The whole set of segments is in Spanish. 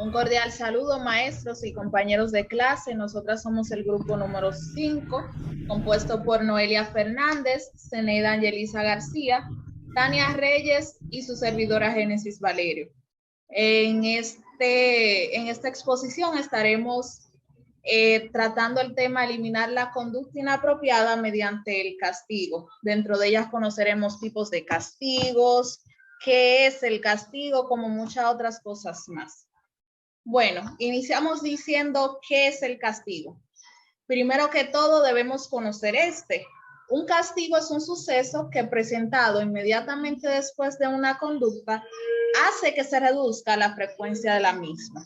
Un cordial saludo, maestros y compañeros de clase. Nosotras somos el grupo número 5, compuesto por Noelia Fernández, Zeneida Angelisa García, Tania Reyes y su servidora Génesis Valerio. En esta exposición estaremos tratando el tema eliminar la conducta inapropiada mediante el castigo. Dentro de ellas conoceremos tipos de castigos, qué es el castigo, como muchas otras cosas más. Bueno, iniciamos diciendo qué es el castigo. Primero que todo debemos conocer Un castigo es un suceso que presentado inmediatamente después de una conducta hace que se reduzca la frecuencia de la misma.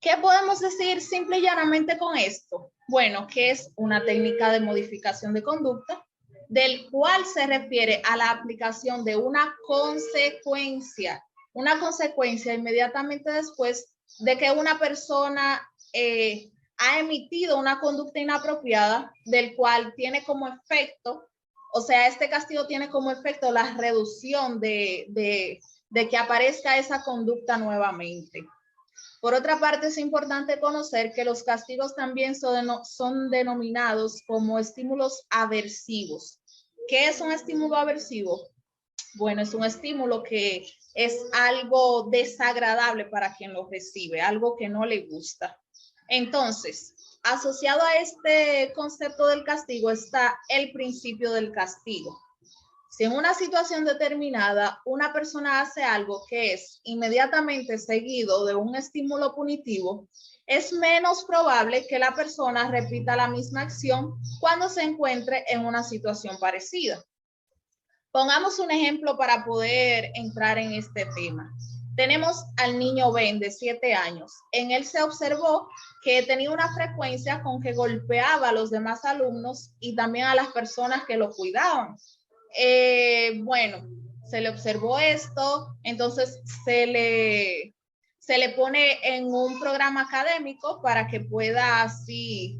¿Qué podemos decir simple y llanamente con esto? Bueno, que es una técnica de modificación de conducta, del cual se refiere a la aplicación de una consecuencia inmediatamente después de que una persona ha emitido una conducta inapropiada, del cual tiene como efecto, o sea, este castigo tiene como efecto la reducción de que aparezca esa conducta nuevamente. Por otra parte, es importante conocer que los castigos también son denominados como estímulos aversivos. ¿Qué es un estímulo aversivo? Bueno, es un estímulo que es algo desagradable para quien lo recibe, algo que no le gusta. Entonces, asociado a este concepto del castigo está el principio del castigo. Si en una situación determinada una persona hace algo que es inmediatamente seguido de un estímulo punitivo, es menos probable que la persona repita la misma acción cuando se encuentre en una situación parecida. Pongamos un ejemplo para poder entrar en este tema. Tenemos al niño Ben de 7 años. En él se observó que tenía una frecuencia con que golpeaba a los demás alumnos y también a las personas que lo cuidaban. Bueno, se le observó esto, entonces se le pone en un programa académico para que pueda así,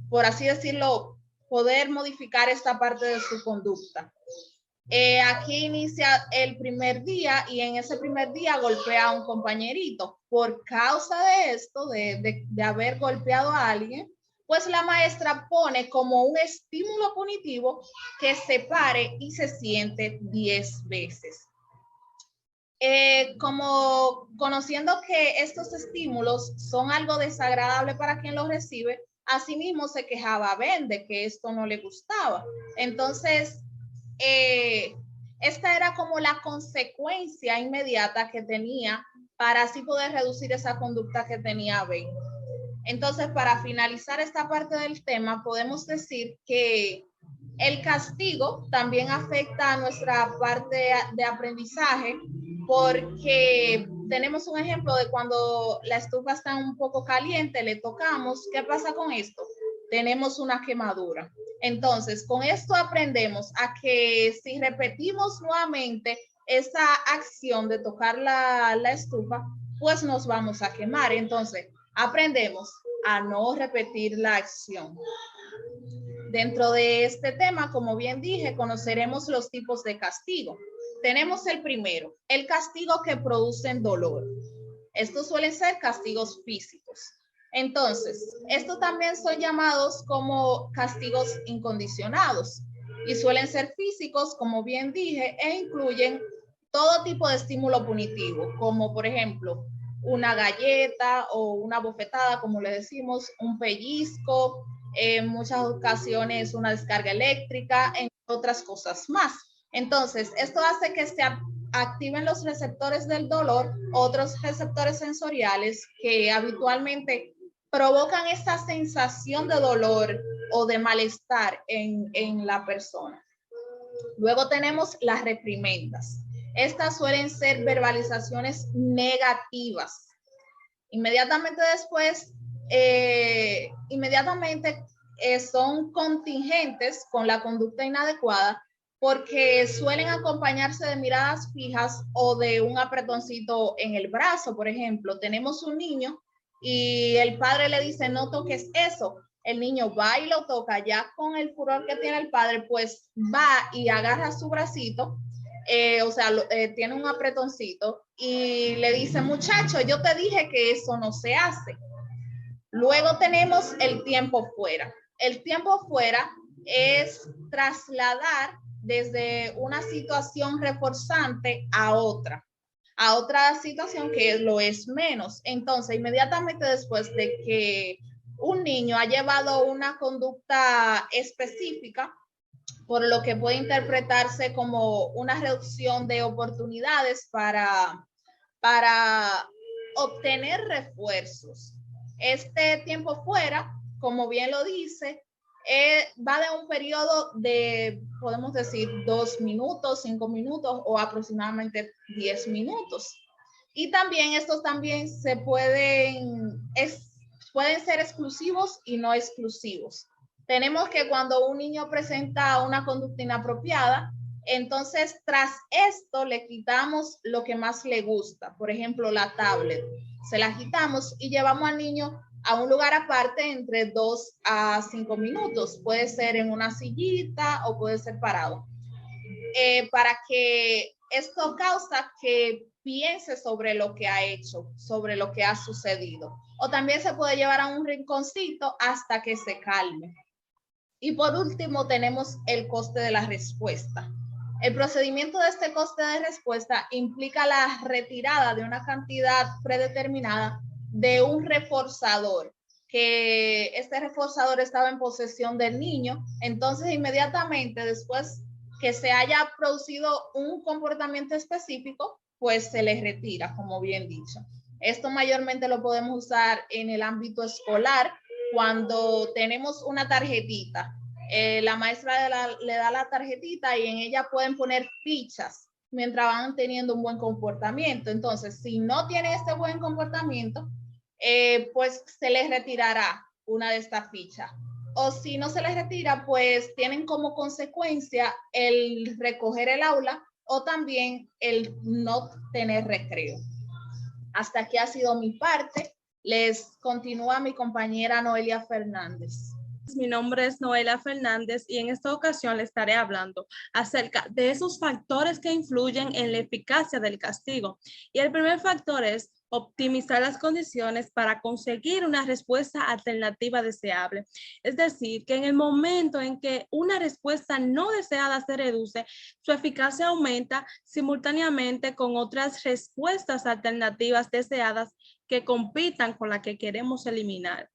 por así decirlo, poder modificar esta parte de su conducta. Aquí inicia el primer día y en ese primer día golpea a un compañerito. Por causa de esto, de haber golpeado a alguien, pues la maestra pone como un estímulo punitivo que se pare y se siente 10 veces. Como conociendo que estos estímulos son algo desagradable para quien los recibe, asimismo se quejaba Ben de que esto no le gustaba. Entonces, esta era como la consecuencia inmediata que tenía para así poder reducir esa conducta que tenía Ben. Entonces, para finalizar esta parte del tema, podemos decir que el castigo también afecta a nuestra parte de aprendizaje, porque tenemos un ejemplo de cuando la estufa está un poco caliente, le tocamos, ¿qué pasa con esto? Tenemos una quemadura. Entonces, con esto aprendemos a que si repetimos nuevamente esa acción de tocar la estufa, pues nos vamos a quemar. Entonces, aprendemos a no repetir la acción. Dentro de este tema, como bien dije, conoceremos los tipos de castigo. Tenemos el primero, el castigo que producen dolor. Estos suelen ser castigos físicos. Entonces, estos también son llamados como castigos incondicionados y suelen ser físicos, como bien dije, e incluyen todo tipo de estímulo punitivo, como por ejemplo, una galleta o una bofetada, como le decimos, un pellizco, en muchas ocasiones una descarga eléctrica, entre otras cosas más. Entonces, esto hace que se activen los receptores del dolor, otros receptores sensoriales que habitualmente provocan esa sensación de dolor o de malestar en la persona. Luego tenemos las reprimendas. Estas suelen ser verbalizaciones negativas. Inmediatamente después, son contingentes con la conducta inadecuada porque suelen acompañarse de miradas fijas o de un apretoncito en el brazo. Por ejemplo, tenemos un niño y el padre le dice, no toques eso. El niño va y lo toca, ya con el furor que tiene el padre, pues va y agarra su bracito tiene un apretoncito y le dice, muchacho, yo te dije que eso no se hace. Luego tenemos el tiempo fuera. El tiempo fuera es trasladar desde una situación reforzante a otra situación que lo es menos. Entonces, inmediatamente después de que un niño ha llevado una conducta específica, por lo que puede interpretarse como una reducción de oportunidades para obtener refuerzos. Este tiempo fuera, como bien lo dice, va de un periodo de, podemos decir, 2 minutos, 5 minutos o aproximadamente 10 minutos. Y también estos también pueden ser exclusivos y no exclusivos. Tenemos que cuando un niño presenta una conducta inapropiada, entonces tras esto le quitamos lo que más le gusta, por ejemplo la tablet, se la quitamos y llevamos al niño a un lugar aparte entre 2 a 5 minutos, puede ser en una sillita o puede ser parado, para que esto causa que piense sobre lo que ha hecho, sobre lo que ha sucedido. O también se puede llevar a un rinconcito hasta que se calme. Y por último tenemos el coste de la respuesta. El procedimiento de este coste de respuesta implica la retirada de una cantidad predeterminada de un reforzador, que este reforzador estaba en posesión del niño, entonces inmediatamente después que se haya producido un comportamiento específico, pues se le retira, como bien dicho. Esto mayormente lo podemos usar en el ámbito escolar, cuando tenemos una tarjetita, la maestra le da la tarjetita y en ella pueden poner fichas mientras van teniendo un buen comportamiento. Entonces, si no tiene este buen comportamiento, pues se les retirará una de estas fichas. O si no se les retira, pues tienen como consecuencia el recoger el aula o también el no tener recreo. Hasta aquí ha sido mi parte. Les continúa mi compañera Noelia Fernández. Mi nombre es Noelia Fernández y en esta ocasión le estaré hablando acerca de esos factores que influyen en la eficacia del castigo. Y el primer factor es optimizar las condiciones para conseguir una respuesta alternativa deseable. Es decir, que en el momento en que una respuesta no deseada se reduce, su eficacia aumenta simultáneamente con otras respuestas alternativas deseadas que compitan con la que queremos eliminar.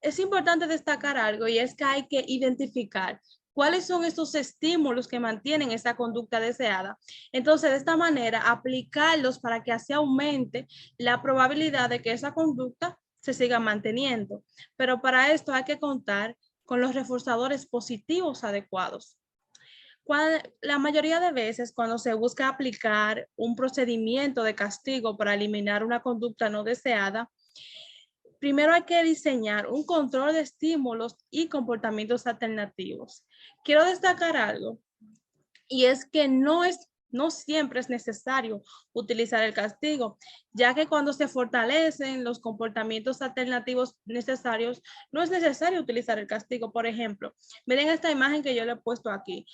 Es importante destacar algo y es que hay que identificar cuáles son esos estímulos que mantienen esa conducta deseada. Entonces, de esta manera, aplicarlos para que así aumente la probabilidad de que esa conducta se siga manteniendo. Pero para esto hay que contar con los reforzadores positivos adecuados. La mayoría de veces cuando se busca aplicar un procedimiento de castigo para eliminar una conducta no deseada, primero hay que diseñar un control de estímulos y comportamientos alternativos. Quiero destacar algo, y es que no siempre es necesario utilizar el castigo, ya que cuando se fortalecen los comportamientos alternativos necesarios, no es necesario utilizar el castigo. Por ejemplo, miren esta imagen que yo le he puesto aquí.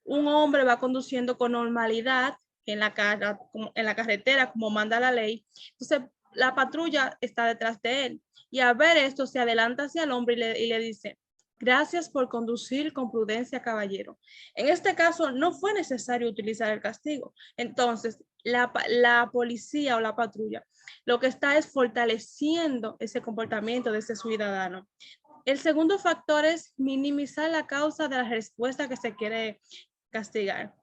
Un hombre va conduciendo con normalidad en la carretera, como manda la ley. Entonces, la patrulla está detrás de él. Y al ver esto, se adelanta hacia el hombre y le dice, gracias por conducir con prudencia, caballero. En este caso, no fue necesario utilizar el castigo. Entonces, la policía o la patrulla lo que está es fortaleciendo ese comportamiento de ese ciudadano. El segundo factor es minimizar la causa de la respuesta que se quiere castigar.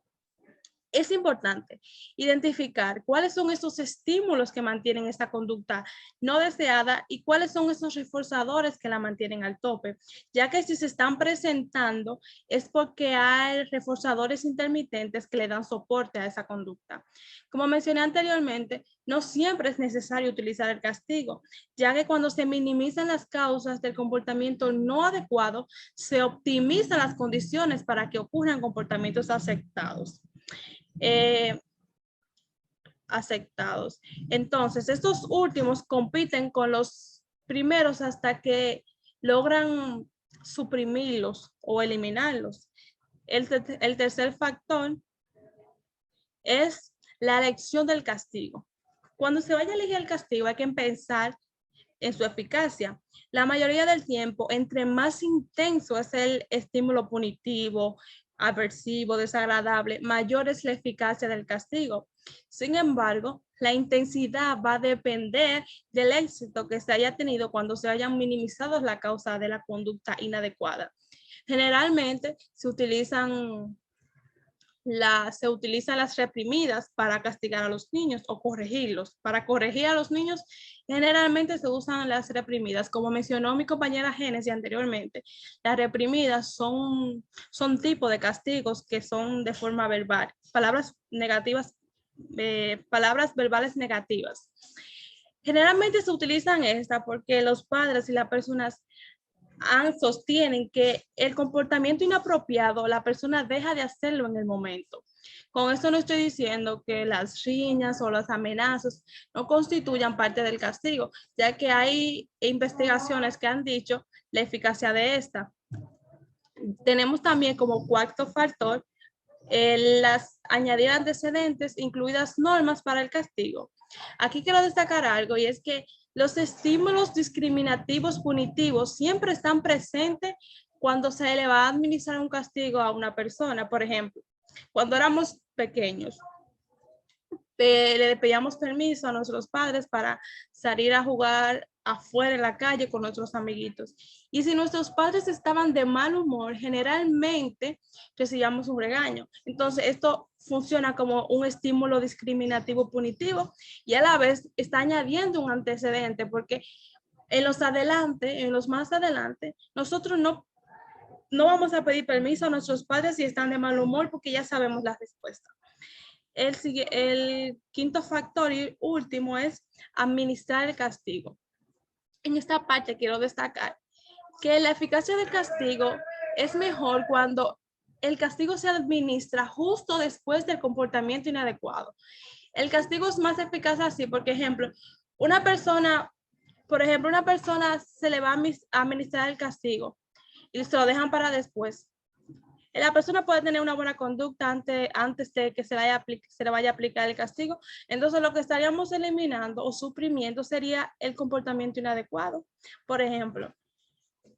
Es importante identificar cuáles son esos estímulos que mantienen esta conducta no deseada y cuáles son esos reforzadores que la mantienen al tope, ya que si se están presentando es porque hay reforzadores intermitentes que le dan soporte a esa conducta. Como mencioné anteriormente, no siempre es necesario utilizar el castigo, ya que cuando se minimizan las causas del comportamiento no adecuado, se optimizan las condiciones para que ocurran comportamientos aceptados. Entonces, estos últimos compiten con los primeros hasta que logran suprimirlos o eliminarlos. El tercer factor es la elección del castigo. Cuando se vaya a elegir el castigo hay que pensar en su eficacia. La mayoría del tiempo, entre más intenso es el estímulo punitivo, aversivo, desagradable, mayor es la eficacia del castigo. Sin embargo, la intensidad va a depender del éxito que se haya tenido cuando se hayan minimizado la causa de la conducta inadecuada. Generalmente se utilizan las reprimidas para castigar a los niños o corregirlos. Para corregir a los niños, generalmente se usan las reprimidas. Como mencionó mi compañera Génesis anteriormente, las reprimidas son tipo de castigos que son de forma verbal. Palabras negativas, palabras verbales negativas. Generalmente se utilizan esta porque los padres y las personas sostienen que el comportamiento inapropiado, la persona deja de hacerlo en el momento. Con esto no estoy diciendo que las riñas o las amenazas no constituyan parte del castigo, ya que hay investigaciones que han dicho la eficacia de esta. Tenemos también como cuarto factor las añadir antecedentes, incluidas normas para el castigo. Aquí quiero destacar algo y es que los estímulos discriminativos punitivos siempre están presentes cuando se le va a administrar un castigo a una persona. Por ejemplo, cuando éramos pequeños, le pedíamos permiso a nuestros padres para salir a jugar afuera en la calle con nuestros amiguitos. Y si nuestros padres estaban de mal humor, generalmente recibíamos un regaño. Entonces, esto funciona como un estímulo discriminativo punitivo y a la vez está añadiendo un antecedente porque en los más adelante, nosotros no vamos a pedir permiso a nuestros padres si están de mal humor porque ya sabemos la respuesta. El quinto factor y último es administrar el castigo. En esta parte quiero destacar que la eficacia del castigo es mejor cuando el castigo se administra justo después del comportamiento inadecuado. El castigo es más eficaz así, por ejemplo, una persona se le va a administrar el castigo y se lo dejan para después. La persona puede tener una buena conducta antes de que se le vaya a aplicar el castigo. Entonces, lo que estaríamos eliminando o suprimiendo sería el comportamiento inadecuado. Por ejemplo,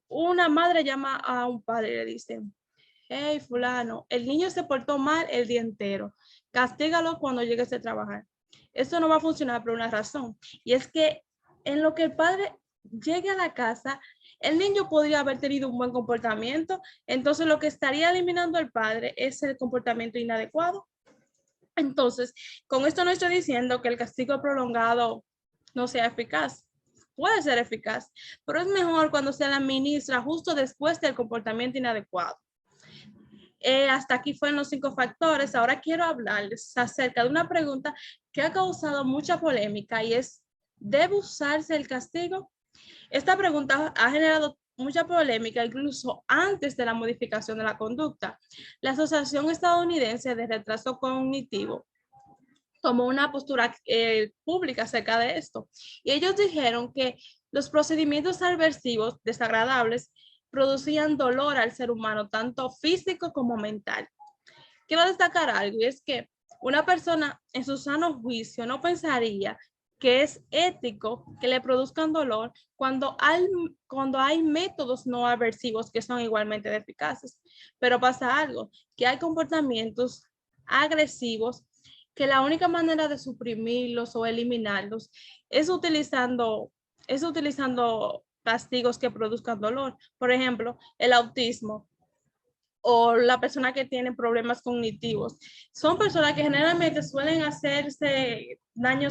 una madre llama a un padre y le dice, hey, fulano, el niño se portó mal el día entero. Castígalo cuando llegues a trabajar. Eso no va a funcionar por una razón. Y es que en lo que el padre llegue a la casa, el niño podría haber tenido un buen comportamiento, entonces lo que estaría eliminando el padre es el comportamiento inadecuado. Entonces, con esto no estoy diciendo que el castigo prolongado no sea eficaz. Puede ser eficaz, pero es mejor cuando se la administra justo después del comportamiento inadecuado. Hasta aquí fueron los 5 factores. Ahora quiero hablarles acerca de una pregunta que ha causado mucha polémica y es, ¿debe usarse el castigo? Esta pregunta ha generado mucha polémica incluso antes de la modificación de la conducta. La Asociación Estadounidense de Retraso Cognitivo tomó una postura pública acerca de esto y ellos dijeron que los procedimientos aversivos desagradables producían dolor al ser humano, tanto físico como mental. Quiero destacar algo y es que una persona en su sano juicio no pensaría que es ético que le produzcan dolor cuando hay métodos no aversivos que son igualmente eficaces. Pero pasa algo, que hay comportamientos agresivos que la única manera de suprimirlos o eliminarlos es utilizando castigos que produzcan dolor. Por ejemplo, el autismo o la persona que tiene problemas cognitivos. Son personas que generalmente suelen hacerse daño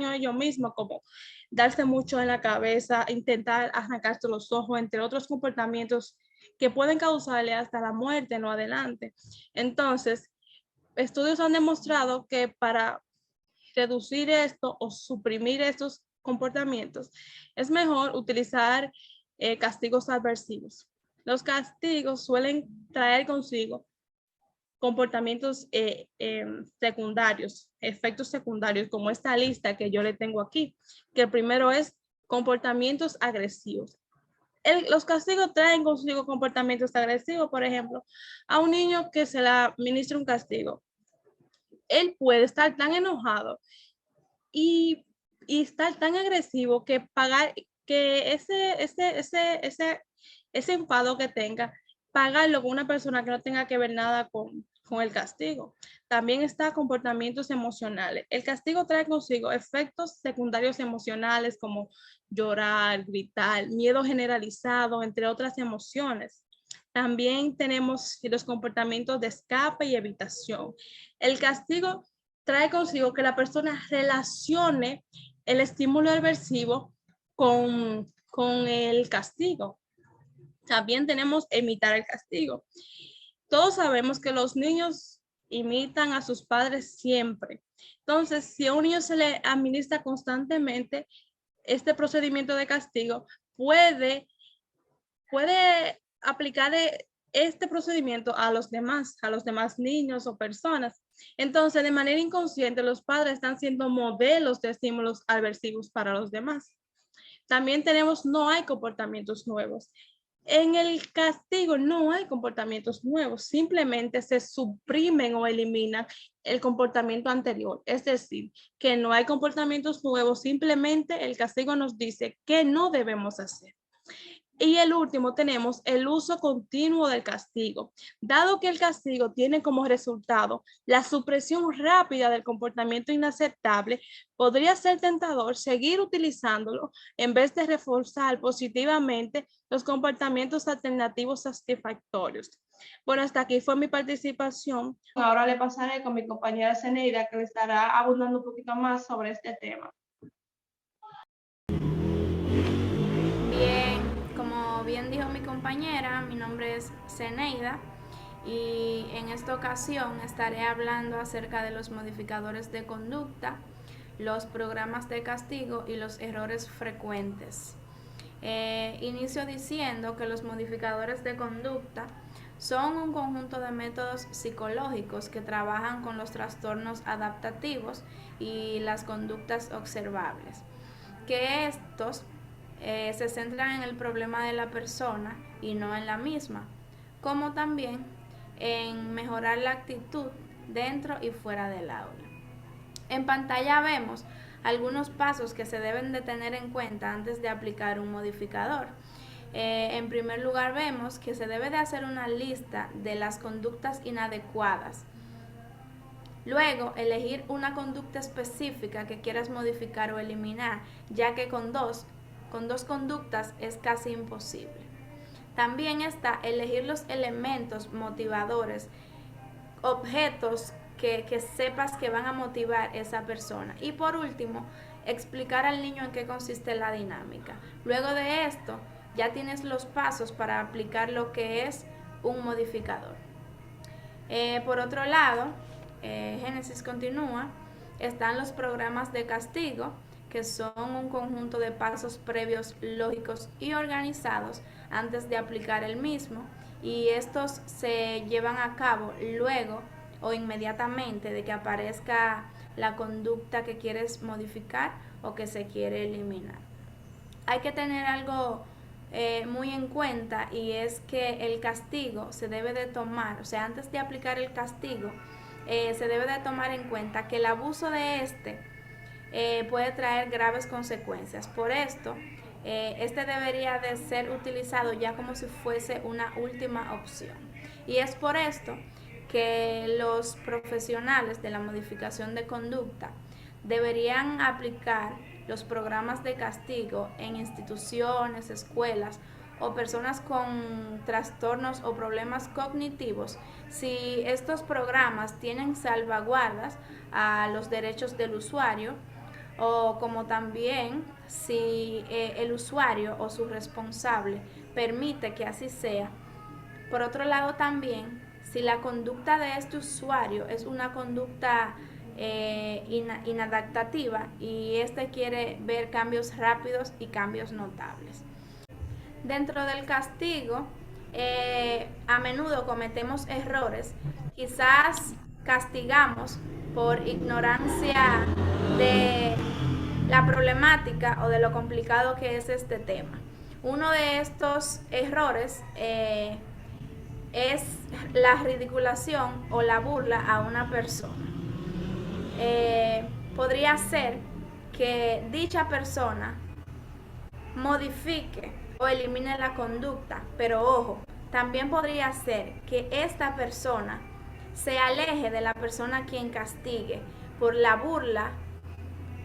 a ellos mismos, como darse mucho en la cabeza, intentar arrancarse los ojos, entre otros comportamientos que pueden causarle hasta la muerte no adelante. Entonces, estudios han demostrado que para reducir esto o suprimir estos comportamientos, es mejor utilizar castigos aversivos. Los castigos suelen traer consigo comportamientos secundarios, efectos secundarios, como esta lista que yo le tengo aquí, que el primero es comportamientos agresivos. Los castigos traen consigo comportamientos agresivos. Por ejemplo, a un niño que se le administra un castigo, él puede estar tan enojado y, y estar tan agresivo que pagar, que ese enfado que tenga, pagarlo con una persona que no tenga que ver nada con el castigo. También está comportamientos emocionales. El castigo trae consigo efectos secundarios emocionales como llorar, gritar, miedo generalizado, entre otras emociones. También tenemos los comportamientos de escape y evitación. El castigo trae consigo que la persona relacione el estímulo aversivo con el castigo. También tenemos imitar el castigo. Todos sabemos que los niños imitan a sus padres siempre. Entonces, si a un niño se le administra constantemente este procedimiento de castigo, puede aplicar este procedimiento a los demás niños o personas. Entonces, de manera inconsciente, los padres están siendo modelos de estímulos aversivos para los demás. También tenemos, no hay comportamientos nuevos. En el castigo no hay comportamientos nuevos, simplemente se suprimen o eliminan el comportamiento anterior. Es decir, que no hay comportamientos nuevos, simplemente el castigo nos dice qué no debemos hacer. Y el último tenemos el uso continuo del castigo. Dado que el castigo tiene como resultado la supresión rápida del comportamiento inaceptable, podría ser tentador seguir utilizándolo en vez de reforzar positivamente los comportamientos alternativos satisfactorios. Bueno, hasta aquí fue mi participación. Ahora le pasaré con mi compañera Zeneida, que le estará abundando un poquito más sobre este tema. Como bien dijo mi compañera, mi nombre es Zeneida y en esta ocasión estaré hablando acerca de los modificadores de conducta, los programas de castigo y los errores frecuentes. Inicio diciendo que los modificadores de conducta son un conjunto de métodos psicológicos que trabajan con los trastornos adaptativos y las conductas observables, que estos se centran en el problema de la persona y no en la misma, como también en mejorar la actitud dentro y fuera del aula. En pantalla vemos algunos pasos que se deben de tener en cuenta antes de aplicar un modificador. En primer lugar vemos que se debe de hacer una lista de las conductas inadecuadas. Luego, elegir una conducta específica que quieras modificar o eliminar, ya que con dos conductas es casi imposible. También está elegir los elementos motivadores, objetos que sepas que van a motivar a esa persona. Y por último, explicar al niño en qué consiste la dinámica. Luego de esto, ya tienes los pasos para aplicar lo que es un modificador. Por otro lado, Génesis continúa, están los programas de castigo, que son un conjunto de pasos previos lógicos y organizados antes de aplicar el mismo, y estos se llevan a cabo luego o inmediatamente de que aparezca la conducta que quieres modificar o que se quiere eliminar. Hay que tener algo muy en cuenta, y es que el castigo se debe de tomar, o sea, antes de aplicar el castigo, se debe de tomar en cuenta que el abuso de puede traer graves consecuencias. Por esto, este debería de ser utilizado ya como si fuese una última opción. Y es por esto que los profesionales de la modificación de conducta deberían aplicar los programas de castigo en instituciones, escuelas o personas con trastornos o problemas cognitivos, si estos programas tienen salvaguardas a los derechos del usuario, o como también si el usuario o su responsable permite que así sea. Por otro lado también, si la conducta de este usuario es una conducta inadaptativa y este quiere ver cambios rápidos y cambios notables. Dentro del castigo, a menudo cometemos errores. Quizás castigamos por ignorancia de la problemática o de lo complicado que es este tema. Uno de estos errores es la ridiculación o la burla a una persona. Podría ser que dicha persona modifique o elimine la conducta, pero ojo, también podría ser que esta persona se aleje de la persona a quien castigue por la burla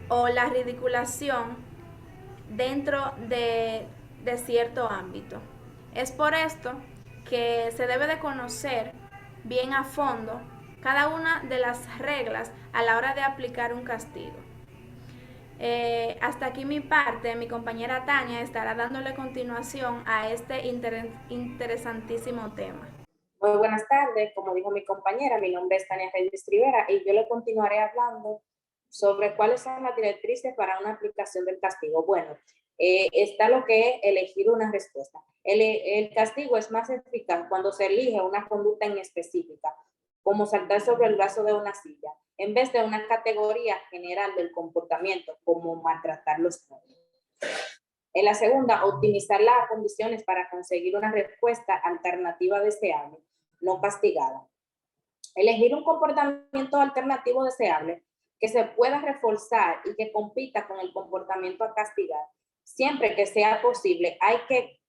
o la ridiculación dentro de cierto ámbito. Es por esto que se debe de conocer bien a fondo cada una de las reglas a la hora de aplicar un castigo. Hasta aquí mi parte. Mi compañera Tania estará dándole continuación a este interesantísimo tema. Muy buenas tardes, como dijo mi compañera, mi nombre es Tania Reyes Rivera y yo le continuaré hablando sobre cuáles son las directrices para una aplicación del castigo. Bueno, está lo que es elegir una respuesta. El castigo es más eficaz cuando se elige una conducta en específica, como saltar sobre el brazo de una silla, en vez de una categoría general del comportamiento, como maltratar los niños. En la segunda, optimizar las condiciones para conseguir una respuesta alternativa deseable, no castigada. Elegir un comportamiento alternativo deseable que se pueda reforzar y que compita con el comportamiento a castigar. Siempre que sea posible, hay que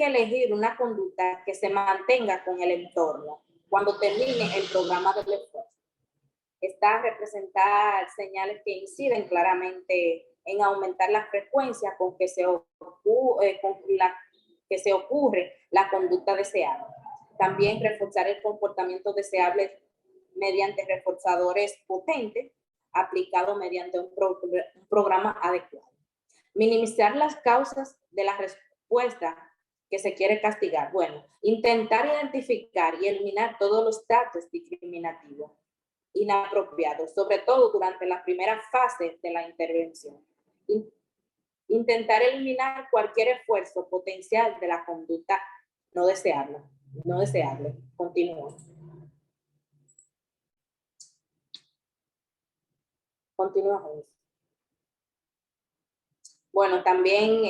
elegir una conducta que se mantenga con el entorno cuando termine el programa del esfuerzo. Está a representar señales que inciden claramente en aumentar la frecuencia con que se ocurre la conducta deseada. También reforzar el comportamiento deseable mediante reforzadores potentes aplicados mediante un programa adecuado. Minimizar las causas de la respuesta que se quiere castigar. Bueno, intentar identificar y eliminar todos los datos discriminativos inapropiados, sobre todo durante la primera fase de la intervención. Intentar eliminar cualquier esfuerzo potencial de la conducta no deseable. Continúa. Bueno, también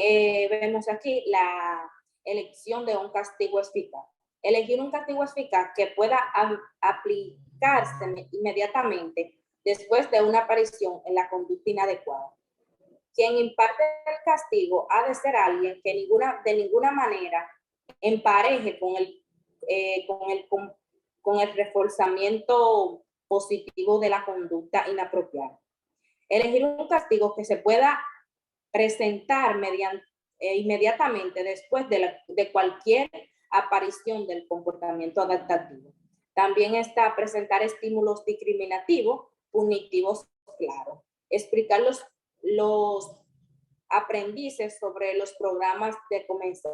vemos aquí la elección de un castigo eficaz. Elegir un castigo eficaz que pueda aplicarse inmediatamente después de una aparición en la conducta inadecuada. Quien imparte el castigo ha de ser alguien que de ninguna manera empareje con el reforzamiento positivo de la conducta inapropiada. Elegir un castigo que se pueda presentar inmediatamente después de cualquier aparición del comportamiento adaptativo. También está presentar estímulos discriminativos, punitivos claros. Explicar los aprendices sobre los programas de comenzar.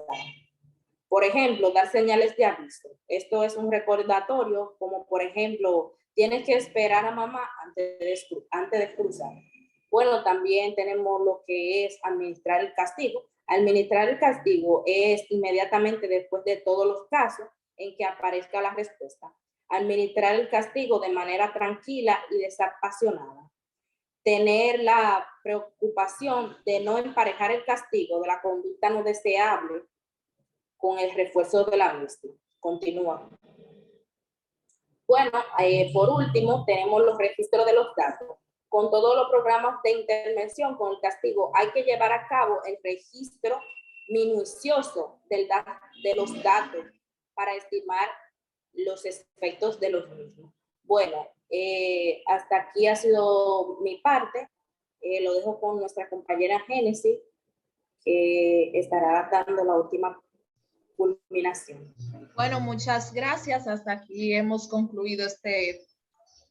Por ejemplo, dar señales de aviso. Esto es un recordatorio, como por ejemplo, tienes que esperar a mamá antes de cruzar. Bueno, también tenemos lo que es administrar el castigo. Administrar el castigo es inmediatamente después de todos los casos en que aparezca la respuesta. Administrar el castigo de manera tranquila y desapasionada. Tener la preocupación de no emparejar el castigo de la conducta no deseable con el refuerzo de la misma. Continúa. Bueno, por último, tenemos los registros de los datos. Con todos los programas de intervención con el castigo, hay que llevar a cabo el registro minucioso de los datos para estimar los efectos de los mismos. Bueno, hasta aquí ha sido mi parte. Lo dejo con nuestra compañera Génesis, que estará dando la última culminación. Bueno, muchas gracias. Hasta aquí hemos concluido este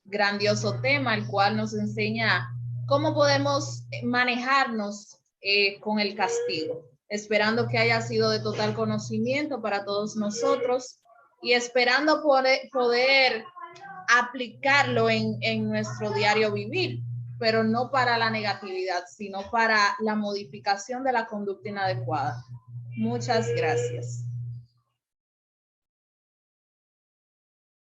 grandioso tema, el cual nos enseña cómo podemos manejarnos con el castigo. Esperando que haya sido de total conocimiento para todos nosotros y esperando poder aplicarlo en nuestro diario vivir, pero no para la negatividad, sino para la modificación de la conducta inadecuada. Muchas gracias.